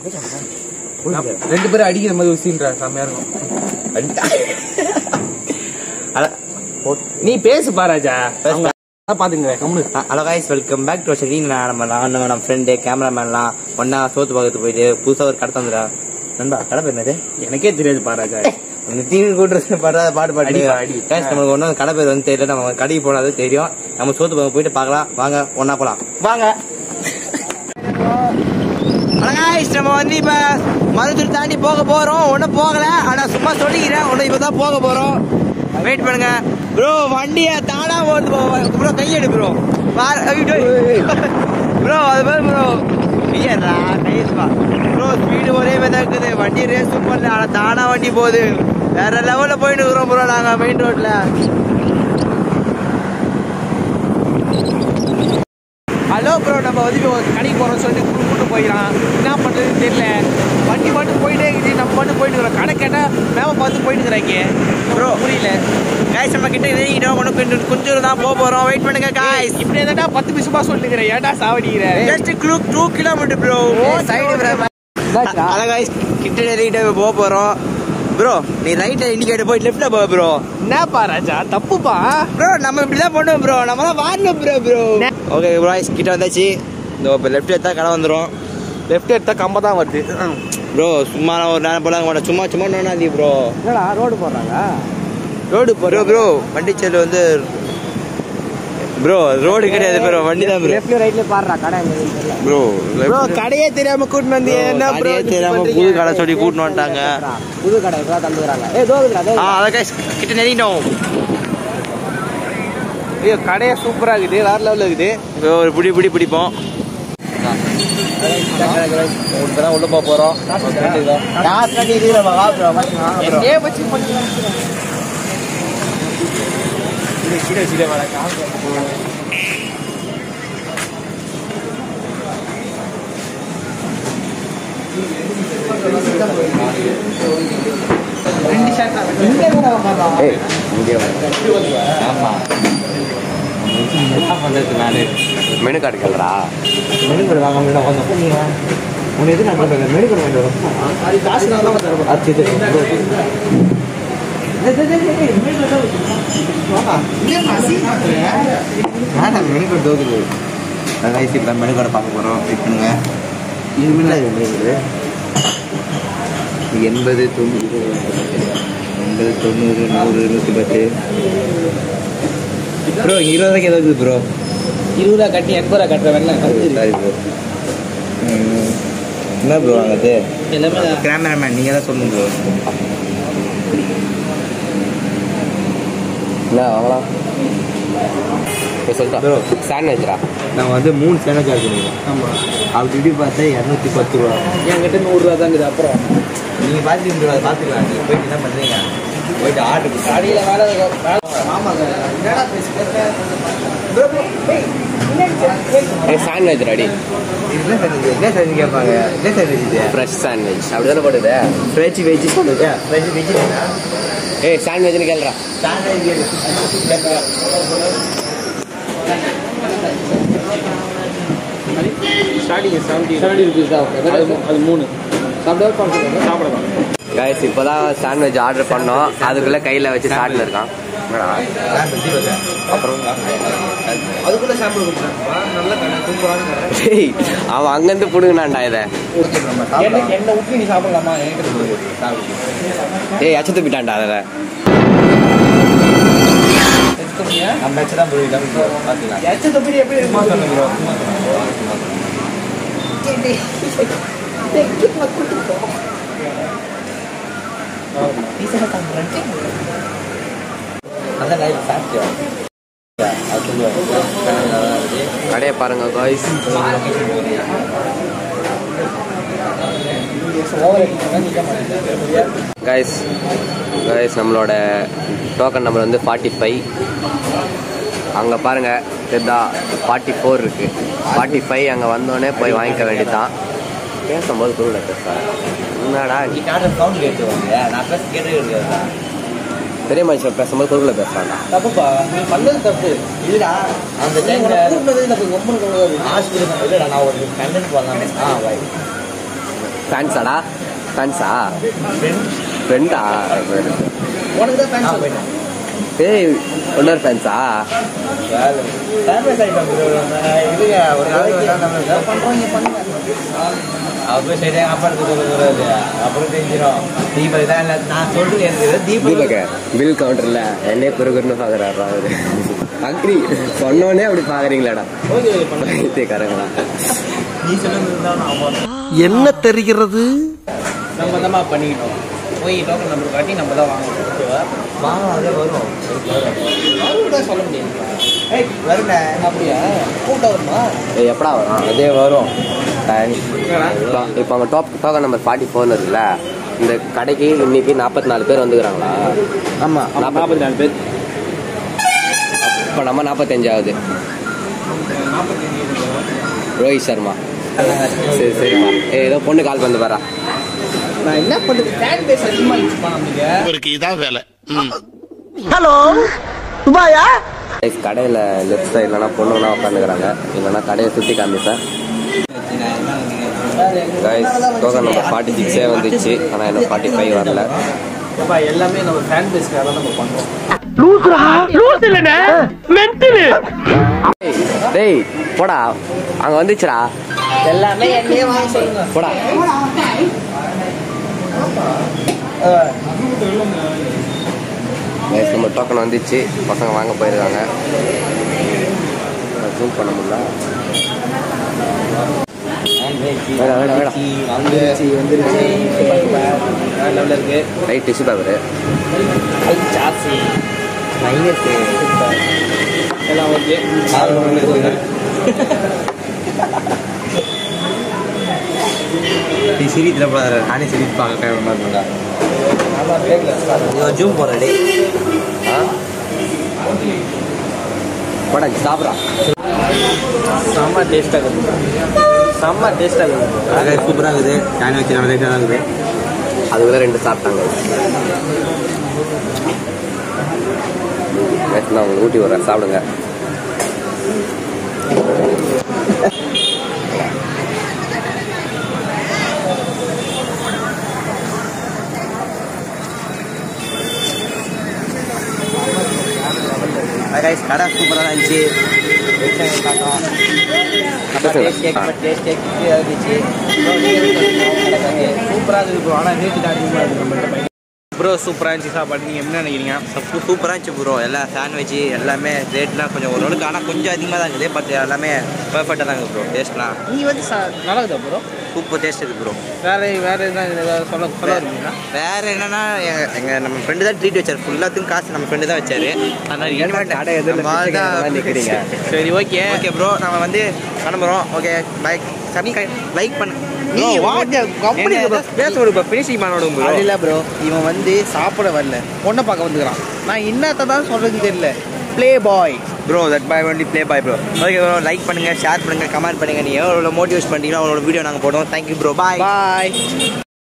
ரெண்டு பேரும் அடிக்கிற மாதிரி ஒரு சீன்றா செம்மையா இருக்கும். நீ பேசு பாராஜா பாத்துங்க. Hello guys, welcome back to ஷெடின். நம்ம ஃப்ரெண்டு கேமராமேன்லாம் ஒன்னா சோத்து பக்கத்து போயிட்டு புதுசா ஒரு கடை தந்துடா. நண்பா கடை பேர் என்னது? எனக்கே தெரியாது பாராஜா. டிவி கூட்டு பாட்டு பாட்டு நம்மளுக்கு ஒன்னும் கடை பேர் வந்து தெரியல. நம்ம கடைக்கு போனாது தெரியும். நம்ம சோத்து பக்கம் போயிட்டு பார்க்கலாம். வாங்க ஒன்னா போலாம் வாங்க. நம்ம வந்து இப்ப மதுரை தாண்டி போக போறோம். ஒன்னும் போகல, ஆனா சும்மா சொல்லிக்கிறேன். ஒன்னும் இப்பதான் போக போறோம். வெயிட் பண்ணுங்க ப்ரோ. வண்டிய தானா ஓடுது ப்ரோ. கையெடு ப்ரோ. ப்ரோ அது பேர் ப்ரோ கையா கையெடுப்பா ப்ரோ. ஸ்பீடு ஒரே மாதிரி இருக்குது. வண்டி ரேஸும் பண்ணல, ஆனா தானா வண்டி போகுது. வேற லெவல்ல போயிட்டு இருக்கிறோம் ப்ரோ. நாங்க மெயின் ரோட்ல. ஹலோ ப்ரோ, நம்ம வந்து கடைக்கு போறோம்னு சொல்லிட்டு கூட்டு போயிடலாம். என்ன பண்றதுன்னு தெரியல. வண்டி மட்டும் போயிட்டே இருக்குது. நம்ம மட்டும் போயிட்டு இருக்கிறோம். கடை கேட்டா மேம பார்த்து போயிட்டு இருக்கிறாங்க ப்ரோ. புரியல காய்ஸ். நம்ம கிட்ட நெருங்கிட்டோம். ஒன்னும் கொஞ்சம் தான் போக போறோம். வெயிட் பண்ணுங்க காய்ஸ். இப்படி எதா 10 நிமிஷமா சொல்லிக்கிறேன். ஏன்டா சாவடிக்கிற? Just 2 kilometre bro. சைடு அதான் காய்ஸ், கிட்ட நெருங்கிட்ட போக போறோம் ப்ரோ. நீ ரைட்ல இண்டிகேட்டர் போய் லெஃப்ட்ல போ ப்ரோ. என்னப்பா ராஜா தப்புப்பா ப்ரோ. நம்ம இப்படிதான் பண்ணுவோம் ப்ரோ. நம்ம தான் வாடணும் ப்ரோ. ஓகே ப்ரோ, கிட்ட வந்தாச்சு. இந்த லெஃப்ட் எடுத்தா கடை வந்துடும். லெஃப்ட் எடுத்தா கம்ப தான் வருது ப்ரோ. சும்மா ஒரு நேரம் போலாங்க மாட்டேன். சும்மா நோனாதி ப்ரோ. என்னடா ரோடு போடுறாங்க? ரோடு போடுற ப்ரோ. வண்டி செல்லு வந்து ப்ரோ ரோடு கிடையாது ப்ரோ, வண்டி தான் ப்ரோ. லெஃப்ட்ல ரைட்ல பாருடா கடை எங்க தெரியல ப்ரோ. ப்ரோ கடையே தெரியாம கூட்டிட்டு வந்து என்ன ப்ரோ தெரியாம புது கடை சொல்லி கூட்டிட்டு வந்துட்டாங்க. புது கடை இப்ப தந்துறாங்க. ஏய் தோகுதுடா. அத गाइस கிட்ட நெறிட்டோம். ஐயோ கடையே சூப்பரா இருக்குது. வேற லெவல்ல இருக்குது. ஒரு புடி பிடிப்போம். இப்பதான் உள்ள போக போறோம். லாஸ்ட் கட்டி இதுல வா ப்ரோ. எங்கே வச்சு பண்ணிக்கலாம். இது சீடே வர காசு. ரெண்டு ஷாட் இங்க கூட வராதா? ஏய் இங்க வா. ஆமா. என்ன பண்றது நானே? மெனு கார்டு கேக்குறா. மெனு கார்டு வாங்க முடியல. கொஞ்சம் உன்னை எது நான் சொல்றேன். மெனு கார்டு வாங்க வரோம். அது காசு நான் தான் தரேன். அது சரி. மெனு கார்டு தோக்குது. அதான் இப்போ மெனு கார்டை பார்க்க போகிறோம். வெயிட் பண்ணுங்க. இது மெனு கார்டு 80, 90, 90, 100, 110 ப்ரோ. 20 ரூபாய்க்கு ஏதாவது ப்ரோ. 20 ரூபா கட்டி 80 ரூபா கட்டுறேன். Sorry bro. என்ன ப்ரோ வாங்குது? எல்லாமே கேமராமேன் நீங்கள் தான் சொல்லுங்க ப்ரோ. இல்லை வாங்கலாம் சொல்லிட்டா ப்ரோ. சாண்ட்விச்ரா நான் வந்து 3 சேனல் சார்ஜ் பண்ணிடுவேன். ஆமாம். அப்படி இப்படி பார்த்தா 210 ரூபா. என்கிட்ட 100 ரூபா தான் இருக்குது. அப்புறம் நீங்கள் பார்த்துக்கலாம். பார்த்துக்கலாம். நீங்கள் போயிட்டு என்ன பண்ணுறீங்க? போயிட்டு ஆர்டர் கடையில் வேலை ஆமாங்க. என்னடா பேசுகிறேன் சாண்ட்விச் ரெடி. என்ன செஞ்சு கேட்பாங்க? என்ன செஞ்சு ஃப்ரெஷ் சாண்ட்விச் அப்படி தானே போடுது? ஃப்ரெஷ் வெஜ் போடுது. ஃப்ரெஷ் வெஜ் ஏய் சாண்ட்விச்னு கேள்றா. ஸ்டார்டிங் 70 rupees தான். அது 3 சாப்பிடலாம். கைஸ் இப்போதான் சாண்ட்விச் ஆர்டர் பண்ணோம். அதுக்குள்ளே கையில் வச்சு சாப்பிட்டு இருக்கான். அப்புறம் அதுக்குள்ள சாப்பிட அவன் அங்கேருந்து பிடுங்கினான்டா இதை. என்ன ஊற்றி நீ சாப்பிடலாமா? ஏய் அச்சத்து போயிட்டான்டா அதில். நம்ம தான் பார்த்துக்கலாம். எப்படி கடையை பாருங்க காய்ஸ். காய்ஸ் நம்மளோட டோக்கன் நம்பர் வந்து 45. அங்கே பாருங்கள் தெரிதா 44 இருக்குது. 45 அங்கே வந்தோடனே போய் வாங்கிக்க வேண்டியதுதான். பேசும்போது குரூவில் பேசுகிறேன். என்னடா சவுண்ட் கேட்டுவாங்க. நான் பேச கேட்டு பெரிய மனுஷன் பேசும்போது குரூவில் பேசுகிறான்டா. தப்புப்பா, நீ பண்ணது தப்பு இல்லைடா. அந்த டைமில் ஹாஸ்பிட்டல் இல்லைடா. நான் ஒரு கண்டென்ட் பண்ணலாம். வாய் ஃபேன்ஸாடா? ஃபேன்ஸா? ஃப்ரெண்டா? ஏய் இன்னொரு ஃபேன்ஸா? பில் கவுண்டர்ல என்னே பெருகுன்னு பாக்குறாரா அவரு? அக்ரி சொன்னோடனே அப்படி பாக்குறீங்களாடா காரங்களா? என்ன தெரிகிறது? நம்ம தான் பண்ணிக்கிட்டோம். போய் டோக்கன் நம்பர் காட்டி நம்ம தான் வாங்கணும். வாங்கலாம், அதே வரும். சொல்ல முடியாது. வருங்க அப்படியா? கூட்டம் வருமா? எப்படா வரும்? அதே வரும். இப்போ அவங்க டோக்கன் நம்பர் 44 இருக்குல்ல, இந்த கடைக்கு இன்னைக்கு 44 பேர் வந்துக்கிறாங்களா? ஆமாம், 44 பேர். இப்போ நம்ம 45ஆவது. ரோஹித் சர்மா. சரி சரிம்மா. ஏதோ பொண்ணு கால் பண்ணி வரா. நான் என்ன பண்ணுறது? ஃபேன் பேஸ் அதிகமாக யூஸ் பண்ணாமீங்க. இவருக்கு இதான் வேலை. ஹலோ துபாயா? கடையில் லெஃப்ட் சைட்லனா பொண்ணுனா உட்காந்துக்கிறாங்க, இல்லைன்னா கடையை சுற்றி காமிப்பேன். டோக்கன் நம்பர் 46 வந்துச்சு, ஆனால் இன்னும் 45 வரல. எல்லாமே நம்ம ஃபேன் பேஸ்க்காக தான் நம்ம பண்ணுறோம். டேய் போடா, அங்கே வந்துச்சுடா. எல்லாமே என்னையே வாங்க சொல்லுங்க. போடா. நம்ம டோக்கன் வந்துச்சு, பசங்க வாங்க போயிருக்காங்க. ஜூம் பண்ண முடியல. ரைட் டிஷ்யூ பேப்பரு எல்லாம் ஓகே. நீ சிரித்துல போடாத, நானே சிரித்து பார்க்க ஜூம் போறே. போடா சாப்பிட்றா. செம்ம டேஸ்டாக இருக்குது. செம்ம டேஸ்டாக இருக்குது. சூப்பராக இருக்குது. கேன் வச்சு நல்லா டேஸ்டாக இருக்குது. அதுக்குள்ள 2 சாப்பிட்டாங்க. நான் உங்களுக்கு ஊட்டி விட்றேன், சாப்பிடுங்க. கடை சூப்பராக இருந்துச்சு. சூப்பராக இருக்குது ப்ரோ. ஆனால் ரேட்டு தான் அதிகமாக இருக்குது நம்மள்கிட்ட. ப்ரோ சூப்பராக இருந்துச்சு சாப்பாடு. நீங்கள் என்ன நினைக்கிறீங்க? சூப்பராக இருந்துச்சு ப்ரோ. எல்லாம் சாண்ட்விட்சு எல்லாமே ரேட்லாம் கொஞ்சம் ஓரளவுக்கு, ஆனால் கொஞ்சம் அதிகமாக தான் இருக்குது. பட் எல்லாமே பர்ஃபெக்டாக தான் இருக்குது ப்ரோ. டேஸ்ட்லாம் நீங்கள் வந்து நல்லா இருக்குதா ப்ரோ? சூப்பர் டேஸ்ட் இருக்குது ப்ரோ. வேறு எதாவது ஏதாவது சொல்ல இருக்கீங்களா? வேறு என்னென்னா நம்ம ஃப்ரெண்டு தான் ட்ரீட் வச்சார். ஃபுல்லாத்துக்கும் காசு நம்ம ஃப்ரெண்டு தான் வச்சார். அதனால் கடை எதுவும். சரி ஓகே ஓகே ப்ரோ, நம்ம வந்து கிளம்புறோம். Okay bye. லைக் பண்ணு. இவன் வந்து சாப்பிட வரல, பொண்ணை பார்க்க வந்துக்கிறான். நான் என்னத்தை தான் சொல்றது தெரியல. Play boy bro, that boy only play boy bro. Okay bro, like பண்ணுங்க, ஷேர் பண்ணுங்க, கமெண்ட் பண்ணுங்க. நீ எவ்வளோ மோட்டிவேட் பண்ணிட்டீங்களோ அவளோட வீடியோ நாங்கள் போடுவோம். Thank you bro. பாய் பாய்.